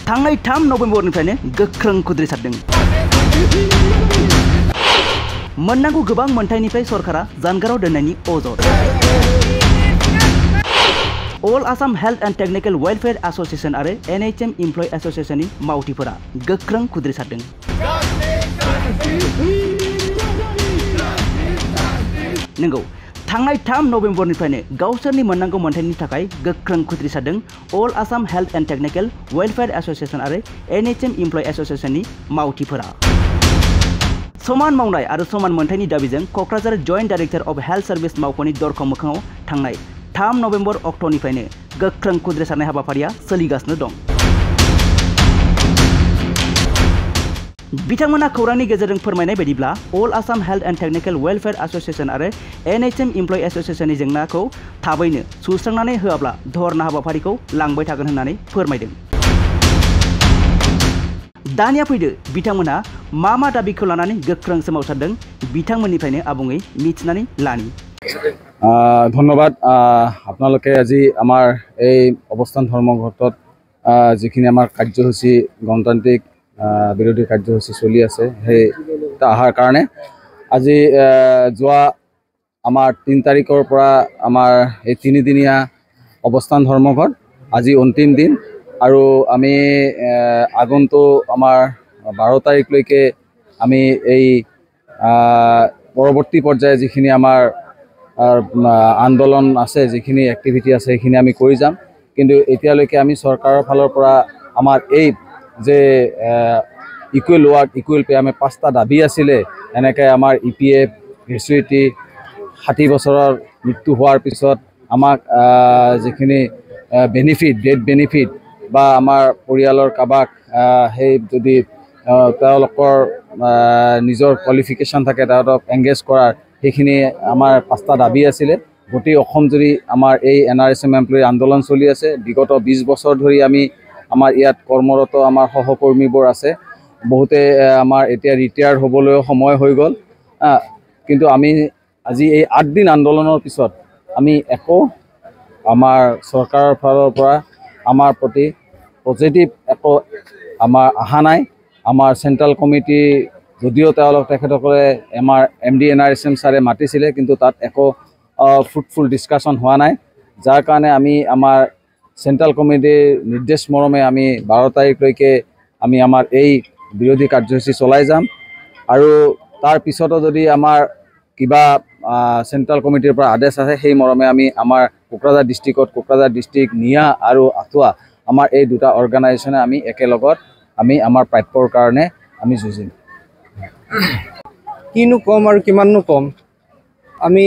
थांनाय 3 नभेम्बरनिफ्रायनो गोख्रों खुद्रिसारदों। मोननांगौ गोबां मोनथायनिफ्राय सरकारा जानगाराव दोननायनि अजद। All Assam health and technical welfare association आरो एनएचएम इमप्लॉय एसोसिएशननि मावथिफोरा गोख्रों खुद्रिसारदों। नंगौ, थांनाय 3 नभेम्बरनिफ्रायनो गावसोरनि मोननांगौ मोनथायनि थाखाय गोख्रों खुद्रिसारदों all Assam health and technical welfare association आरो एनएचएम इमप्लॉय एसोसिएशननि मावथिफोरा। समान मावनाय आरो समान मोनथायनि दाबिजों Kokrajhar joint director of health service मावख'नि दरखं मोखाङाव थांनाय 3 नभेम्बर अक्ट'निफ्रायनो गोख्रों खुद्रिसारनाय हाबाफारिया सोलिगासिनो दं। बिथांमोना खौरांनि गेजेरजों फोरमायनाय बायदिब्ला all Assam health and technical welfare association आरो एनएचएम इमप्लॉय एसोसिएशननि जेंनाखौ थाबैनो सुस्रांनानै होआब्ला धरना हाबाफारिखौ लांबाय थागोन होननानै फोरमायदों। दानिया फैदो बिथांमोनहा मा दाबिखौ लानानै गोख्रों सोमावसारदों बिथांमोननिफ्रायनो आबुङै मिथिनानै लानि। ধন্যবাদ। আপোনালোকে আজি আমাৰ এই অৱস্থান ধৰ্মঘটত যিখিনি আমাৰ কাৰ্যসূচী গণতান্ত্ৰিক বিৰোধী কাৰ্যসূচী চলি আছে সেই অহাৰ কাৰণে আজি যোৱা আমাৰ 3 তাৰিখৰ পৰা আমাৰ এই 3দিনীয়া অৱস্থান ধৰ্মঘট আজি অন্তিম দিন আৰু আমি আগন্তুক আমাৰ 12 তাৰিখলৈকে আমি এই পৰৱৰ্তী পৰ্যায়ে যিখিনি আমাৰ আন্দোলন আছে যিখিনি এক্টিভিটি আছে সেইখিনি আমি কৰি যাম। কিন্তু এতিয়ালৈকে আমি চৰকাৰৰ ফালৰ পৰা আমাৰ এই যে ইকুৱেল ৱৰ্ক ইকুৱেল পে আমি 5টা দাবী আছিলে এনেকৈ আমাৰ ইপিএফ গ্ৰেচুইটি 60 বছৰৰ মৃত্যু হোৱাৰ পিছত আমাক যিখিনি বেনিফিট ডেথ বেনিফিট বা আমাৰ পৰিয়ালৰ কাবাক সেই যদি তেওঁলোকৰ নিজৰ কোৱালিফিকেশ্যন থাকে তেওঁলোকক এংগেজ কৰাৰ সেইখিনি আমাৰ 5টা দাবী আছিলে। গোটেই অসম জুৰি আমাৰ এই এনআৰএছএম এমপ্লয়ী আন্দোলন চলি আছে। বিগত 20 বছৰ ধৰি আমি আমাৰ ইয়াত কৰ্মৰত আমাৰ সহকৰ্মীবোৰ আছে। বহুতে আমাৰ এতিয়া ৰিটায়াৰ হ'বলৈ সময় হৈ গ'ল। কিন্তু আমি আজি এই 8 দিন আন্দোলনৰ পিছত আমি একো আমাৰ চৰকাৰৰ ফালৰ পৰা আমাৰ প্ৰতি পজিটিভ একো আমাৰ অহা নাই। আমাৰ চেণ্ট্ৰেল কমিটি যদিও তেখেতসকলে আমাৰ এমডি এনআৰএছএম ছাৰে মাতিছিলে কিন্তু তাত একো ফ্ৰুটফুল ডিছকাশ্যন হোৱা নাই। যাৰ কাৰণে আমি আমাৰ চেণ্ট্ৰেল কমিটিৰ নিৰ্দেশ মৰ্মে আমি 12 তাৰিখলৈকে আমি আমাৰ এই বিৰোধী কাৰ্যসূচী চলাই যাম আৰু তাৰ পিছতো যদি আমাৰ কিবা চেণ্ট্ৰেল কমিটিৰ পৰা আদেশ আছে সেই মৰ্মে আমি আমাৰ কোকৰাঝাৰ ডিষ্ট্ৰিক্ট নিয়া আৰু আঠুৱা আমাৰ এই দুটা অৰ্গেনাইজেশ্যনে আমি একেলগত আমি আমাৰ প্ৰাপ্যৰ কাৰণে আমি যুঁজিম। কিনো কম আৰু কিমাননো কম, আমি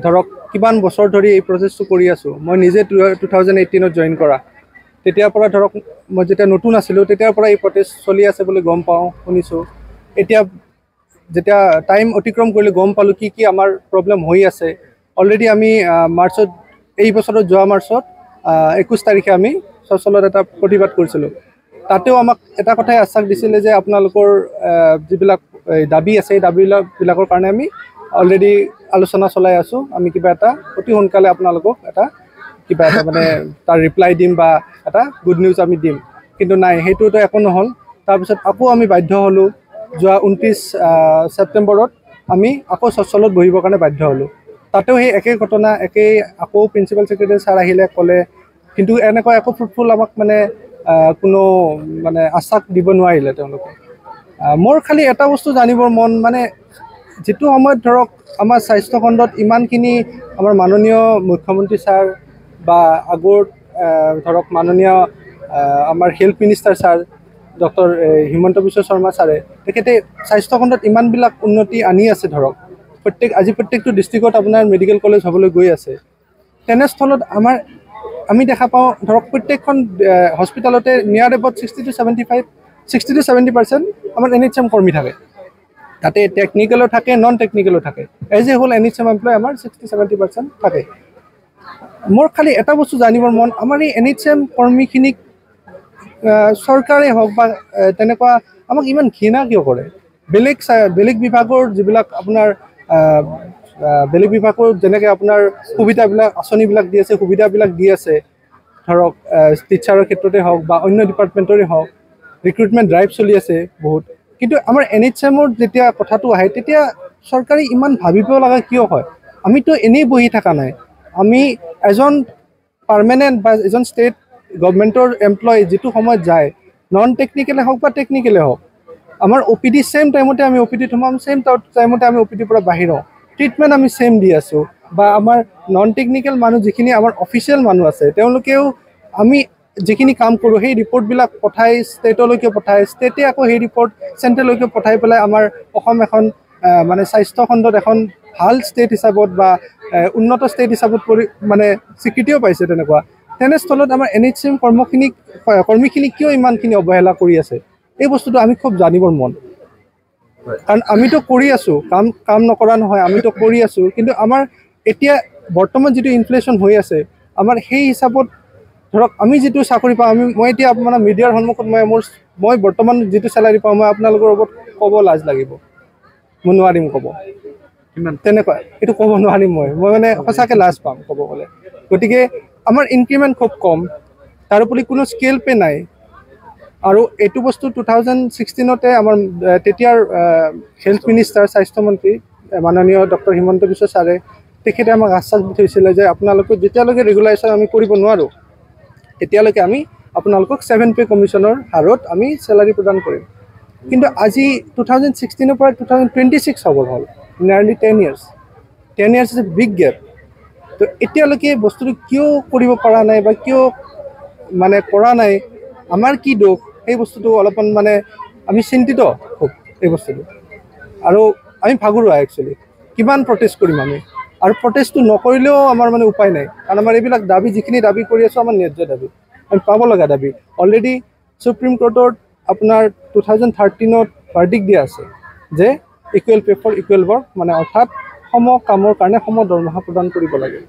ধৰক কিমান বছৰ ধৰি এই প্ৰচেছটো কৰি আছোঁ। মই নিজে 2018ত জইন কৰা, তেতিয়াৰ পৰা ধৰক মই যেতিয়া নতুন আছিলোঁ তেতিয়াৰ পৰা এই প্ৰচেছ চলি আছে বুলি গম পাওঁ শুনিছোঁ। এতিয়া যেতিয়া টাইম অতিক্ৰম কৰিলে গম পালোঁ কি আমাৰ প্ৰব্লেম হৈ আছে। অলৰেডি আমি মাৰ্চত এই বছৰত যোৱা মাৰ্চত 21 তাৰিখে আমি চচলত এটা প্ৰতিবাদ কৰিছিলোঁ। তাতেও আমাক এটা কথাই আশ্বাস দিছিলে যে আপোনালোকৰ যিবিলাক দাবী আছে এই দাবীবিলাকৰ কাৰণে আমি অলৰেডি আলোচনা চলাই আছোঁ। আমি কিবা এটা অতি সোনকালে আপোনালোকক কিবা এটা মানে তাৰ ৰিপ্লাই দিম বা এটা গুড নিউজ আমি দিম। কিন্তু নাই, সেইটোতো একো নহ'ল। তাৰপিছত আকৌ আমি বাধ্য হ'লোঁ যোৱা 29 ছেপ্টেম্বৰত আমি আকৌ চচলত বহিবৰ কাৰণে বাধ্য হ'লোঁ। তাতেও সেই একেই ঘটনা, আকৌ প্ৰিন্সিপাল ছেক্ৰেটাৰী ছাৰ আহিলে ক'লে, কিন্তু এনেকুৱা একো ফ্ৰুটফুল আমাক মানে কোনো মানে আশ্বাস দিব নোৱাৰিলে তেওঁলোকে। মোৰ খালি এটা বস্তু জানিবৰ মন, মানে যিটো সময়ত ধৰক আমাৰ স্বাস্থ্যখণ্ডত ইমানখিনি আমাৰ মাননীয় মুখ্যমন্ত্ৰী ছাৰ বা আগত ধৰক মাননীয় আমাৰ health minister sir doctor Himanta Biswa Sarma ছাৰে তেখেতে স্বাস্থ্যখণ্ডত ইমানবিলাক উন্নতি আনি আছে। ধৰক আজি প্ৰত্যেকটো ডিষ্ট্ৰিক্টত আপোনাৰ মেডিকেল কলেজ হ'বলৈ গৈ আছে। তেনেস্থলত আমি দেখা পাওঁ ধৰক প্ৰত্যেকখন হস্পিটেলতে নিয়াৰ এবাউট 60 to 70% আমাৰ এনএইচএম কৰ্মী থাকে। তাতে টেকনিকেলো থাকে, নন টেকনিকেলো থাকে। As a whole NHM employ আমাৰ 60-70% থাকে। মোৰ খালি এটা বস্তু জানিবৰ মন, আমাৰ এই এনএইচএম কৰ্মীখিনিক চৰকাৰে হওক বা তেনেকুৱা আমাক ইমান ঘৃণা কিয় কৰে? বেলেগ বিভাগৰ যিবিলাক আপোনাৰ বেলেগ বিভাগৰ যেনেকৈ আপোনাৰ সুবিধাবিলাক আঁচনিবিলাক দি আছে, সুবিধাবিলাক দি আছে ধৰক টিচাৰৰ ক্ষেত্ৰতে হওক বা অন্য ডিপাৰ্টমেণ্টৰে হওক, ৰিক্ৰুটমেণ্ট ড্ৰাইভ চলি আছে বহুত, কিন্তু আমাৰ NHM-ৰ যেতিয়া কথাটো আহে তেতিয়া চৰকাৰে ইমান ভাবিব লগা কিয় হয়? আমিতো এনেই বহি থকা নাই, আমি এজন পাৰ্মানেণ্ট বা এজন ষ্টেট গভৰ্ণমেণ্টৰ এমপ্লয়ী যিটো সময়ত যায়, নন টেকনিকেলে হওক বা টেকনিকেলে হওক, আমাৰ OPD ছেইম টাইমতে আমি OPD সোমাম, ছেইম টাইমতে আমি OPD পৰা বাহিৰ হওঁ, ট্ৰিটমেণ্ট আমি ছেইম দি আছোঁ। বা আমাৰ নন টেকনিকেল মানুহ যিখিনি আমাৰ অফিচিয়েল মানুহ আছে তেওঁলোকেও আমি যিখিনি কাম কৰোঁ সেই ৰিপৰ্টবিলাক পঠাই ষ্টেটলৈকে পঠায়, ষ্টেটে আকৌ সেই ৰিপৰ্ট চেণ্ট্ৰেললৈকে পঠাই পেলাই আমাৰ অসম এখন মানে স্বাস্থ্য খণ্ডত এখন ভাল ষ্টেট হিচাপত বা উন্নত ষ্টেট হিচাপত মানে স্বীকৃতিও পাইছে। তেনেস্থলত আমাৰ NHM কৰ্মীখিনিক কিয় ইমানখিনি অৱহেলা কৰি আছে, এই বস্তুটো আমি খুব জানিবৰ মন। কাৰণ আমিতো কৰি আছোঁ, কাম নকৰা নহয়, আমিতো কৰি আছোঁ, কিন্তু আমাৰ এতিয়া বৰ্তমান যিটো ইনফ্লেশ্যন হৈ আছে, আমাৰ সেই হিচাপত ধৰক আমি যিটো চাকৰি পাওঁ, মই এতিয়া আপোনাৰ মিডিয়াৰ সন্মুখত মই বৰ্তমান যিটো চেলাৰী পাওঁ, মই আপোনালোকৰ ওপৰত ক'ব লাজ লাগিব, মই নোৱাৰিম ক'ব ইমান তেনেকুৱা, এইটো ক'ব নোৱাৰিম মই মানে সঁচাকৈ লাজ পাম ক'ব গ'লে। গতিকে আমাৰ ইনক্ৰিমেণ্ট খুব কম, তাৰোপৰি কোনো স্কেল পে নাই। আৰু এইটো বস্তু 2016-তে আমাৰ তেতিয়াৰ হেল্থ মিনিষ্টাৰ, স্বাস্থ্যমন্ত্ৰী মাননীয় ডক্টৰ হিমন্ত বিশ্ব ছাৰে তেখেতে আমাক আশ্বাস দি থৈছিলে যে আপোনালোকক যেতিয়ালৈকে ৰেগুলাৰাইজেশ্যন আমি কৰিব নোৱাৰোঁ তেতিয়ালৈকে আমি আপোনালোকক 7 পে কমিশ্যনৰ হাৰত আমি চেলাৰী প্ৰদান কৰিম। কিন্তু আজি 2016-ৰ পৰা 2026 হ'ব হ'ল, নিয়াৰলি 10 years is a big gap. তো এতিয়ালৈকে বস্তুটো কিয় কৰিব পৰা নাই বা কিয় মানে কৰা নাই, আমাৰ কি দোষ, সেই বস্তুটো অলপমান মানে আমি চিন্তিত খুব এই বস্তুটো। আৰু আমি ভাগৰুৱা একচুৱেলি, কিমান প্ৰটেষ্ট কৰিম আমি, আৰু প্ৰটেষ্টটো নকৰিলেও আমাৰ মানে উপায় নাই। কাৰণ আমাৰ এইবিলাক দাবী, যিখিনি দাবী কৰি আছোঁ আমাৰ ন্যায্য দাবী, আমি পাব লগা দাবী। অলৰেডি সুপ্ৰিম কোৰ্টত আপোনাৰ 2013-ত ভাৰ্ডিক্ট দিয়া আছে যে equal pay for equal work, মানে অৰ্থাৎ সম কামৰ কাৰণে সম দৰমহা প্ৰদান কৰিব লাগে।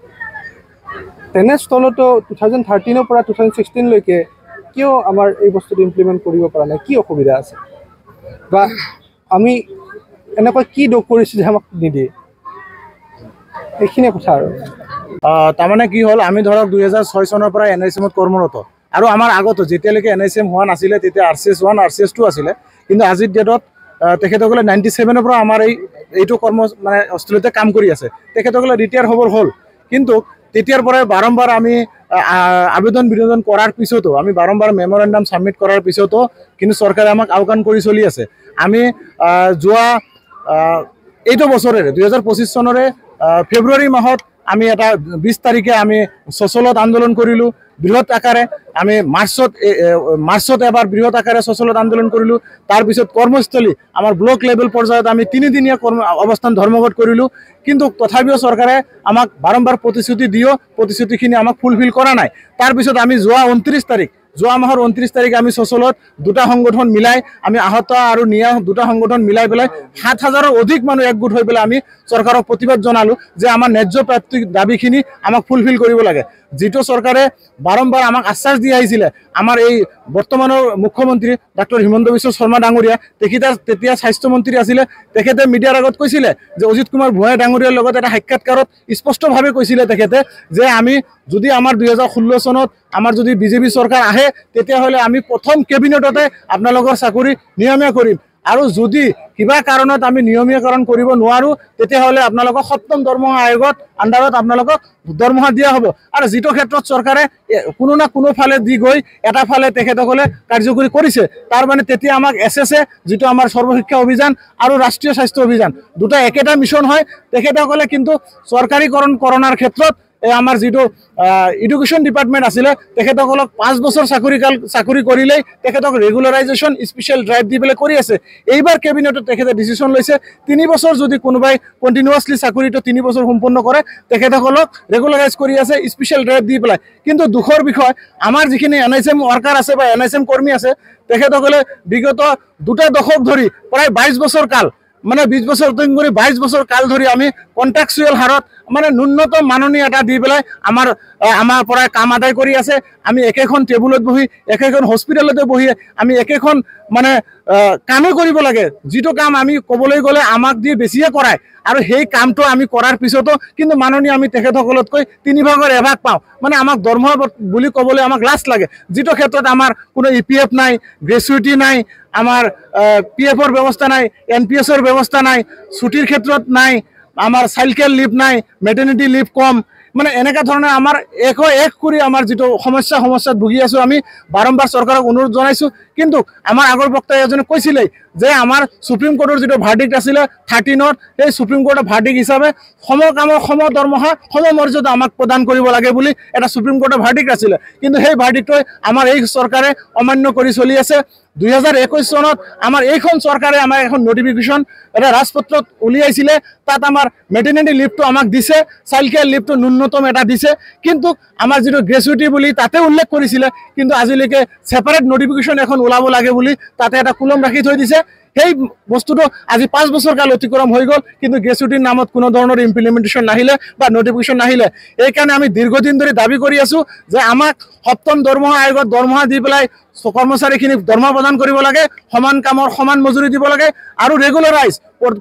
তেনেস্থলতো 2013-ৰ পৰা 2016-লৈকে কিয় আমাৰ এই বস্তুটো ইমপ্লিমেণ্ট কৰিব পৰা নাই, কি অসুবিধা আছে, বা আমি এনেকুৱা কি দোষ কৰিছোঁ যে আমাক নিদিয়ে, এইখিনিয়ে কথা। আৰু তাৰমানে কি হ'ল, আমি ধৰক 2006 চনৰ পৰা NHM-ত কৰ্মৰত, আৰু আমাৰ আগতো যেতিয়ালৈকে NHM হোৱা নাছিলে তেতিয়া RCS 1 RCS 2 আছিলে, কিন্তু আজিৰ ডেটত তেখেতসকলে 97-ৰ পৰা আমাৰ এইটো মানে স্থলীতে কাম কৰি আছে। তেখেতসকলে ৰিটায়াৰ হ'বৰ হ'ল, কিন্তু তেতিয়াৰ পৰাই বাৰম্বাৰ আমি আবেদন বিনোদন কৰাৰ পিছতো, আমি বাৰম্বাৰ মেমৰেণ্ডাম ছাবমিট কৰাৰ পিছতো কিন্তু চৰকাৰে আমাক আওকাণ কৰি চলি আছে। আমি যোৱা এইটো বছৰেৰে 2025 চনৰে ফেব্ৰুৱাৰী মাহত আমি এটা 20 তাৰিখে আমি সচলত আন্দোলন কৰিলোঁ বৃহৎ আকাৰে। আমি মাৰ্চত এবাৰ বৃহৎ আকাৰে সচলত আন্দোলন কৰিলোঁ। তাৰপিছত কৰ্মস্থলী আমাৰ ব্লক লেভেল পৰ্যায়ত আমি 3দিনীয়া অৱস্থান ধৰ্মঘট কৰিলোঁ, কিন্তু তথাপিও চৰকাৰে আমাক বাৰম্বাৰ প্ৰতিশ্ৰুতি দিও প্ৰতিশ্ৰুতিখিনি আমাক ফুলফিল কৰা নাই। তাৰপিছত আমি যোৱা মাহৰ 29 তাৰিখে আমি সচলত দুটা সংগঠন মিলাই, আমি আহত আৰু নিয়া দুটা সংগঠন মিলাই পেলাই 7,000-ৰ অধিক মানুহ একগোট হৈ পেলাই আমি চৰকাৰক প্ৰতিবাদ জনালোঁ যে আমাৰ ন্যায্য প্ৰাপ্তি দাবীখিনি আমাক ফুলফিল কৰিব লাগে। যিটো চৰকাৰে বাৰম্বাৰ আমাক আশ্বাস দি আহিছিলে, আমাৰ এই বৰ্তমানৰ মুখ্যমন্ত্ৰী ডক্টৰ হিমন্ত বিশ্ব শৰ্মা ডাঙৰীয়া, তেতিয়া স্বাস্থ্যমন্ত্ৰী আছিলে, তেখেতে মিডিয়াৰ আগত কৈছিলে যে অজিত কুমাৰ ভূঞা ডাঙৰীয়াৰ লগত এটা সাক্ষাৎকাৰত স্পষ্টভাৱে কৈছিলে তেখেতে যে আমি যদি আমাৰ 2016 চনত আমাৰ যদি বিজেপি চৰকাৰ আহে তেতিয়াহ'লে আমি প্ৰথম কেবিনেটতে আপোনালোকৰ চাকৰি নিয়মীয়া কৰিম, আৰু যদি কিবা কাৰণত আমি নিয়মীয়াকৰণ কৰিব নোৱাৰোঁ তেতিয়াহ'লে আপোনালোকক 7ম দৰমহা আয়োগত আণ্ডাৰত আপোনালোকক দৰমহা দিয়া হ'ব। আৰু যিটো ক্ষেত্ৰত চৰকাৰে কোনো না কোনো ফালে দি গৈ এটা ফালে তেখেতসকলে কাৰ্যকৰী কৰিছে। তাৰ মানে তেতিয়া আমাক SSA, যিটো আমাৰ সৰ্বশিক্ষা অভিযান আৰু ৰাষ্ট্ৰীয় স্বাস্থ্য অভিযান, দুটা একেটা মিছন হয়। তেখেতসকলে কিন্তু চৰকাৰীকৰণ কৰাৰ ক্ষেত্ৰত আমাৰ যিটো এডুকেশ্যন ডিপাৰ্টমেণ্ট আছিলে তেখেতসকলক 5 বছৰ চাকৰি কৰিলেই তেখেতক ৰেগুলাৰাইজেশ্যন স্পেচিয়েল ড্ৰাইভ দি পেলাই কৰি আছে। এইবাৰ কেবিনেটত তেখেতে ডিচিশ্যন লৈছে 3 বছৰ যদি কোনোবাই কণ্টিনিউৱাছলি চাকৰিটো 3 বছৰ সম্পূৰ্ণ কৰে তেখেতসকলক ৰেগুলাৰাইজ কৰি আছে স্পেচিয়েল ড্ৰাইভ দি পেলাই। কিন্তু দুখৰ বিষয়, আমাৰ যিখিনি NHM ৱৰ্কাৰ আছে বা NHM কৰ্মী আছে তেখেতসকলে বিগত 2 দশক ধৰি প্ৰায় 22 বছৰ কাল, মানে 20 বছৰ কৰি 22 বছৰ কাল ধৰি আমি কণ্ট্ৰাকচুৱেল হাৰত মানে ন্যূনতম মাননি এটা দি পেলাই আমাৰ আমাৰ পৰা কাম আদায় কৰি আছে। আমি একেখন টেবুলত বহি একেখন হস্পিটেলতে বহি আমি একেখন মানে কামেই কৰিব লাগে। যিটো কাম আমি ক'বলৈ গ'লে আমাক দি বেছিয়ে কৰায় আৰু সেই কামটো আমি কৰাৰ পিছতো কিন্তু মাননীয় আমি তেখেতসকলতকৈ 3 ভাগৰ 1 ভাগ পাওঁ। মানে আমাক দৰমহা বুলি ক'বলৈ আমাক লাজ লাগে। যিটো ক্ষেত্ৰত আমাৰ কোনো EPF নাই, গ্ৰেচুইটি নাই, আমাৰ PFৰ ব্যৱস্থা নাই, NPSৰ ব্যৱস্থা নাই, ছুটিৰ ক্ষেত্ৰত নাই, আমাৰ চাইল্ড কেয়াৰ লিভ নাই, মেটাৰনিটি লিভ কম। মানে এনেকুৱা ধৰণে আমাৰ এক কৰি আমাৰ যিটো সমস্যাত ভুগি আছোঁ আমি বাৰম্বাৰ চৰকাৰক অনুৰোধ জনাইছোঁ। কিন্তু আমাৰ আগৰ বক্তা এজনে কৈছিলে যে আমাৰ সুপ্ৰিম কোৰ্টৰ যিটো ভাৰ্ডিক্ট আছিলে 13ত সেই সুপ্ৰিম কোৰ্টৰ ভাৰ্ডিক্ট হিচাপে সমকামৰ সম দৰমহা সমমৰ্যাদা আমাক প্ৰদান কৰিব লাগে বুলি এটা সুপ্ৰিম কোৰ্টৰ ভাৰ্ডিক্ট আছিলে। কিন্তু সেই ভাৰ্ডিক্টই আমাৰ এই চৰকাৰে অমান্য কৰি চলি আছে। 2021 চনত আমাৰ এইখন চৰকাৰে আমাৰ এখন নটিফিকেশ্যন এটা ৰাজপত্ৰত উলিয়াইছিলে। তাত আমাৰ মেটাৰনিটি লিভটো আমাক দিছে, চাইল্ড কেয়াৰ লিভটো ন্যূনতম এটা দিছে। কিন্তু আমাৰ যিটো গ্ৰেচুইটি বুলি তাতে উল্লেখ কৰিছিলে, কিন্তু আজিলৈকে ছেপাৰেট নটিফিকেশ্যন এখন ওলাব লাগে বুলি তাতে এটা কুলম ৰাখি থৈ দিছে। সেই বস্তুটো আজি 5 বছৰ কাল অতিক্ৰম হৈ গ'ল, কিন্তু গ্ৰেচুইটিৰ নামত কোনো ধৰণৰ ইমপ্লিমেণ্টেশ্যন নাহিলে বা নটিফিকেশ্যন নাহিলে। এইকাৰণে আমি দীৰ্ঘদিন ধৰি দাবী কৰি আছোঁ যে আমাক 7ম দৰমহা আয়োগত দৰমহা দি পেলাই কৰ্মচাৰীখিনিক দৰমহা প্ৰদান কৰিব লাগে, সমান কামৰ সমান মজুৰি দিব লাগে আৰু ৰেগুলাৰাইজ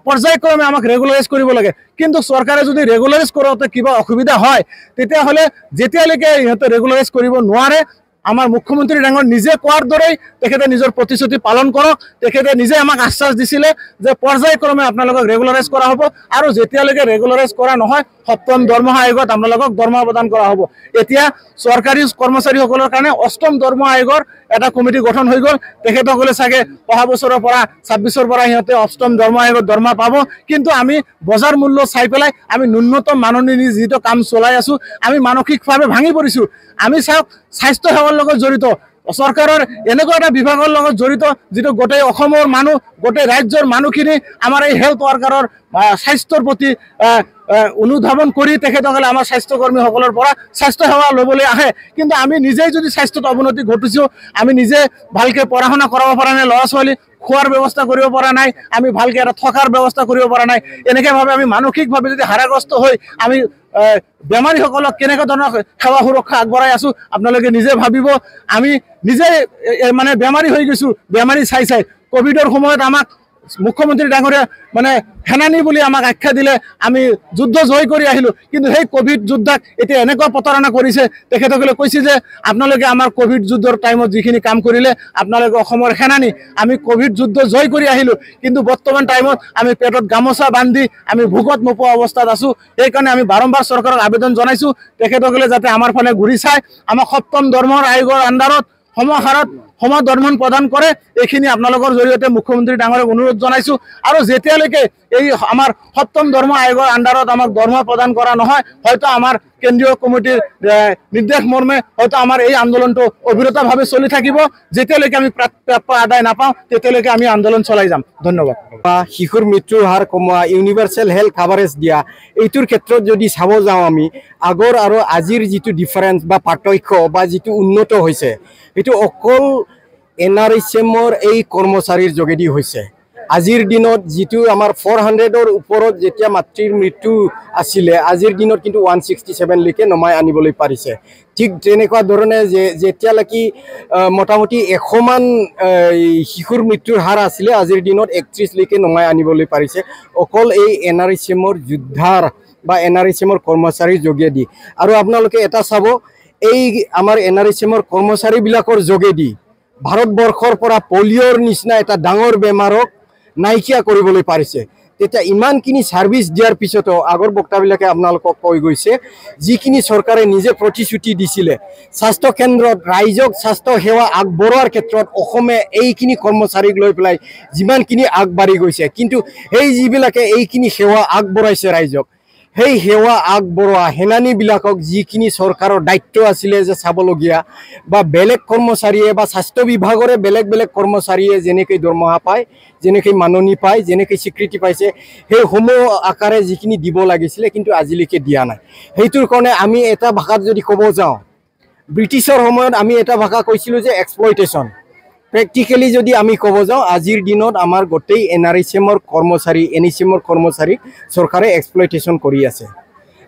পৰ্যায়ক্ৰমে আমাক ৰেগুলাৰাইজ কৰিব লাগে। কিন্তু চৰকাৰে যদি ৰেগুলাৰাইজ কৰোঁতে কিবা অসুবিধা হয় তেতিয়াহ'লে যেতিয়ালৈকে ইহঁতে ৰেগুলাৰাইজ কৰিব নোৱাৰে, আমাৰ মুখ্যমন্ত্ৰী ডাঙৰ নিজে কোৱাৰ দৰেই তেখেতে নিজৰ প্ৰতিশ্ৰুতি পালন কৰক। তেখেতে নিজে আমাক আশ্বাস দিছিলে যে পৰ্যায়ক্ৰমে আপোনালোকক ৰেগুলাৰাইজ কৰা হ'ব আৰু যেতিয়ালৈকে ৰেগুলাৰাইজ কৰা নহয় 7ম দৰমহা আয়োগত আপোনালোকক দৰমহা প্ৰদান কৰা হ'ব। এতিয়া চৰকাৰী কৰ্মচাৰীসকলৰ কাৰণে 8ম দৰমহা আয়োগৰ এটা কমিটি গঠন হৈ গ'ল। তেখেতসকলে চাগে অহা বছৰৰ পৰা 26ৰ পৰা সিহঁতে 8ম দৰমহা আয়োগত দৰমহা পাব। কিন্তু আমি বজাৰ মূল্য চাই পেলাই আমি ন্যূনতম মাননি যিটো কাম চলাই আছোঁ, আমি মানসিকভাৱে ভাঙি পৰিছোঁ। আমি চাওক স্বাস্থ্য সেৱাৰ লগত জড়িত চৰকাৰৰ এনেকুৱা এটা বিভাগৰ লগত জড়িত যিটো গোটেই অসমৰ মানুহ, গোটেই ৰাজ্যৰ মানুহখিনি আমাৰ এই হেল্থ ৱাৰ্কাৰৰ স্বাস্থ্যৰ প্ৰতি অনুধাৱন কৰি তেখেতসকলে আমাৰ স্বাস্থ্যকৰ্মীসকলৰ পৰা স্বাস্থ্য সেৱা ল'বলৈ আহে। কিন্তু আমি নিজেই যদি স্বাস্থ্যত অৱনতি ঘটিছোঁ, আমি নিজে ভালকৈ পঢ়া শুনা কৰাব পৰা নাই, ল'ৰা ছোৱালী খোৱাৰ ব্যৱস্থা কৰিব পৰা নাই, আমি ভালকৈ এটা থকাৰ ব্যৱস্থা কৰিব পৰা নাই। এনেকুৱাভাৱে আমি মানসিকভাৱে যদি হাৰাগ্ৰস্ত হৈ আমি বেমাৰীসকলক কেনেকুৱা ধৰণৰ সেৱা সুৰক্ষা আগবঢ়াই আছোঁ আপোনালোকে নিজে ভাবিব। আমি নিজে মানে বেমাৰী হৈ গৈছোঁ, বেমাৰী চাই ক'ভিডৰ সময়ত আমাক মুখ্যমন্ত্ৰী ডাঙৰীয়া মানে সেনানী বুলি আমাক আখ্যা দিলে, আমি যুদ্ধ জয় কৰি আহিলোঁ। কিন্তু সেই ক'ভিড যোদ্ধাক এতিয়া এনেকুৱা প্ৰতাৰণা কৰিছে। তেখেতসকলে কৈছে যে আপোনালোকে আমাৰ ক'ভিড যুদ্ধৰ টাইমত যিখিনি কাম কৰিলে আপোনালোকে অসমৰ সেনানী, আমি ক'ভিড যুদ্ধ জয় কৰি আহিলোঁ, কিন্তু বৰ্তমান টাইমত আমি পেটত গামোচা বান্ধি আমি ভোকত নোপোৱা অৱস্থাত আছোঁ। সেইকাৰণে আমি বাৰম্বাৰ চৰকাৰক আবেদন জনাইছোঁ তেখেতসকলে যাতে আমাৰ ফালে ঘূৰি চাই আমাক 7ম দৰমহা আয়োগৰ আণ্ডাৰত সমাহাৰত দৰমহা প্ৰদান কৰে। এইখিনি আপোনালোকৰ জৰিয়তে মুখ্যমন্ত্ৰী ডাঙৰক অনুৰোধ জনাইছোঁ। আৰু যেতিয়ালৈকে এই আমাৰ 7ম দৰমহা আয়োগৰ আণ্ডাৰত আমাক দৰমহা প্ৰদান কৰা নহয়, হয়তো আমাৰ কেন্দ্ৰীয় কমিটিৰ নিৰ্দেশ মৰ্মে হয়তো আমাৰ এই আন্দোলনটো অবিৰতভাৱে চলি থাকিব। যেতিয়ালৈকে আমি প্ৰাপ্য আদায় নাপাওঁ তেতিয়ালৈকে আমি আন্দোলন চলাই যাম। ধন্যবাদ। শিশুৰ মৃত্যুৰ হাৰ কমোৱা, ইউনিভাৰ্চেল হেল্থ কাভাৰেজ দিয়া, এইটোৰ ক্ষেত্ৰত যদি চাব যাওঁ আমি আগৰ আৰু আজিৰ যিটো ডিফাৰেঞ্চ বা পাৰ্থক্য বা যিটো উন্নত হৈছে সেইটো অকল NRHMৰ এই কৰ্মচাৰীৰ যোগেদি হৈছে। আজিৰ দিনত যিটো আমাৰ 400ৰ ওপৰত যেতিয়া মাতৃৰ মৃত্যু আছিলে, আজিৰ দিনত কিন্তু 167লৈকে নমাই আনিবলৈ পাৰিছে। ঠিক তেনেকুৱা ধৰণে যেতিয়ালৈকে মোটামুটি 100মান শিশুৰ মৃত্যুৰ হাৰ আছিলে, আজিৰ দিনত 31লৈকে নমাই আনিবলৈ পাৰিছে অকল এই NRHMৰ যোদ্ধাৰ বা NRHMৰ কৰ্মচাৰীৰ যোগেদি। আৰু আপোনালোকে এটা চাব, এই আমাৰ NRHMৰ কৰ্মচাৰীবিলাকৰ যোগেদি ভাৰতবৰ্ষৰ পৰা পলিঅ'ৰ নিচিনা এটা ডাঙৰ বেমাৰক নাইকিয়া কৰিবলৈ পাৰিছে। তেতিয়া ইমানখিনি ছাৰ্ভিচ দিয়াৰ পিছতো আগৰ বক্তাবিলাকে আপোনালোকক কৈ গৈছে, যিখিনি চৰকাৰে নিজে প্ৰতিশ্ৰুতি দিছিলে স্বাস্থ্য কেন্দ্ৰত ৰাইজক স্বাস্থ্য সেৱা আগবঢ়োৱাৰ ক্ষেত্ৰত অসমে এইখিনি কৰ্মচাৰীক লৈ পেলাই যিমানখিনি আগবাঢ়ি গৈছে, কিন্তু সেই যিবিলাকে এইখিনি সেৱা আগবঢ়াইছে ৰাইজক, সেই সেৱা আগবঢ়োৱা সেনানীবিলাকক যিখিনি চৰকাৰৰ দায়িত্ব আছিলে যে চাবলগীয়া বা বেলেগ কৰ্মচাৰীয়ে বা স্বাস্থ্য বিভাগৰে বেলেগ বেলেগ কৰ্মচাৰীয়ে যেনেকৈ দৰমহা পায়, যেনেকৈ মাননি পায়, যেনেকৈ স্বীকৃতি পাইছে, সেই সমূহ আকাৰে যিখিনি দিব লাগিছিলে কিন্তু আজিলৈকে দিয়া নাই। সেইটোৰ কাৰণে আমি এটা ভাষাত যদি ক'ব যাওঁ, ব্ৰিটিছৰ সময়ত আমি এটা ভাষা কৈছিলোঁ যে এক্সপ্লইটেশ্যন। প্ৰেক্টিকেলি যদি আমি ক'ব যাওঁ আজিৰ দিনত আমাৰ গোটেই NRHMৰ কৰ্মচাৰী NHMৰ কৰ্মচাৰীক চৰকাৰে এক্সপ্লইটেশ্যন কৰি আছে,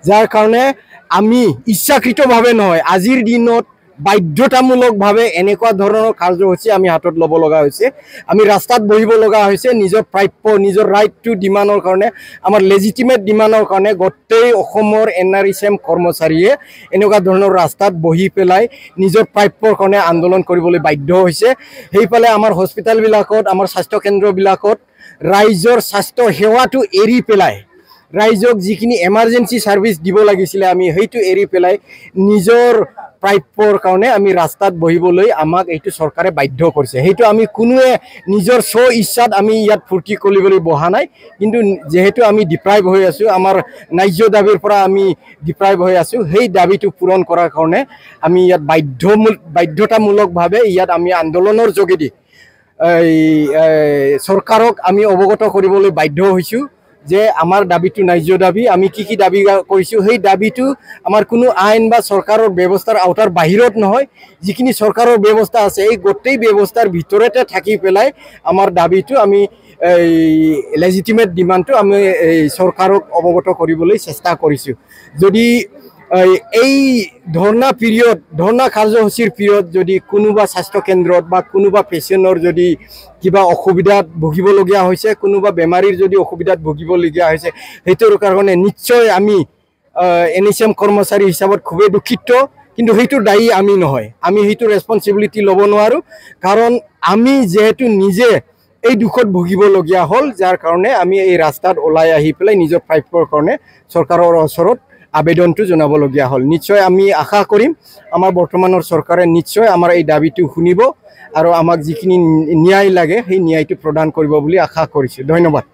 যাৰ কাৰণে আমি ইচ্ছাকৃতভাৱে নহয় আজিৰ দিনত বাধ্যতামূলকভাৱে এনেকুৱা ধৰণৰ কাৰ্যসূচী আমি হাতত ল'ব লগা হৈছে আমি ৰাস্তাত বহিব লগা হৈছে নিজৰ প্ৰাপ্য নিজৰ ৰাইট টু ডিমাণ্ডৰ কাৰণে আমাৰ লেজিটিমেট ডিমাণ্ডৰ কাৰণে গোটেই অসমৰ NRSM কৰ্মচাৰীয়ে এনেকুৱা ধৰণৰ ৰাস্তাত বহি পেলাই নিজৰ প্ৰাপ্যৰ কাৰণে আন্দোলন কৰিবলৈ বাধ্য হৈছে সেইফালে আমাৰ হস্পিটেলবিলাকত আমাৰ স্বাস্থ্য কেন্দ্ৰবিলাকত ৰাইজৰ স্বাস্থ্য সেৱাটো এৰি পেলাই ৰাইজক যিখিনি এমাৰ্জেঞ্চি সাৰ্ভিস দিব লাগিছিলে আমি হেইটো এৰি পেলাই নিজৰ প্ৰাপ্যৰ কাৰণে আমি ৰাস্তাত বহিবলৈ আমাক এইটো চৰকাৰে বাধ্য কৰিছে হেইটো আমি কোনোৱে নিজৰ স্ব ইচ্ছাত আমি ইয়াত ফুৰ্তি কৰিবলৈ বহা নাই কিন্তু যেহেতু আমি ডিপ্ৰাইভ হৈ আছো আমাৰ ন্যায্য দাবীৰ পৰা আমি ডিপ্ৰাইভ হৈ আছো হেই দাবীটো পূৰণ কৰাৰ কাৰণে আমি ইয়াত বাধ্যতামূলকভাৱে ইয়াত আমি আন্দোলনৰ যোগেদি চৰকাৰক আমি অৱগত কৰিবলৈ বাধ্য হৈছো যে আমাৰ দাবীটো ন্যায্য দাবী আমি কি দাবী কৰিছো সেই দাবীটো আমাৰ কোনো আইন বা চৰকাৰৰ ব্যৱস্থাৰ আওতাৰ বাহিৰত নহয় যিখিনি চৰকাৰৰ ব্যৱস্থা আছে এই গোটেই ব্যৱস্থাৰ ভিতৰতে থাকি পেলাই আমাৰ দাবীটো আমি লেজিটিমেট ডিমাণ্ডটো আমি চৰকাৰক অৱগত কৰিবলৈ চেষ্টা কৰিছো যদি এই ধৰ্ণা কাৰ্যসূচীৰ পিৰিয়ড যদি কোনোবা স্বাস্থ্য কেন্দ্ৰত বা কোনোবা পেশেন্টৰ যদি কিবা অসুবিধাত ভুগিবলগীয়া হৈছে কোনোবা বেমাৰীৰ যদি অসুবিধাত ভুগিবলগীয়া হৈছে হেইটোৰ কাৰণে নিশ্চয় আমি NHM কৰ্মচাৰী হিচাপত খুবেই দুখিত কিন্তু হেইটো দায়ী আমি নহয় আমি হেইটো ৰেসপন্সিবিলিটি ল'ব নোৱাৰো কাৰণ আমি যেহেতু নিজে এই দুখত ভুগিবলগীয়া হল যাৰ কাৰণে আমি এই ৰাস্তাত ওলাই আহি পেলাই নিজৰ প্ৰাপ্যৰ কাৰণে চৰকাৰৰ ওচৰত আবেদনটো জনাবলগীয়া হল নিশ্চয় আমি আশা কৰিম আমাৰ বৰ্তমানৰ চৰকাৰে নিশ্চয় আমাৰ এই দাবীটো শুনিব আৰু আমাক যিখিনি ন্যায় লাগে সেই ন্যায়টো প্ৰদান কৰিব বুলি আশা কৰিছো ধন্যবাদ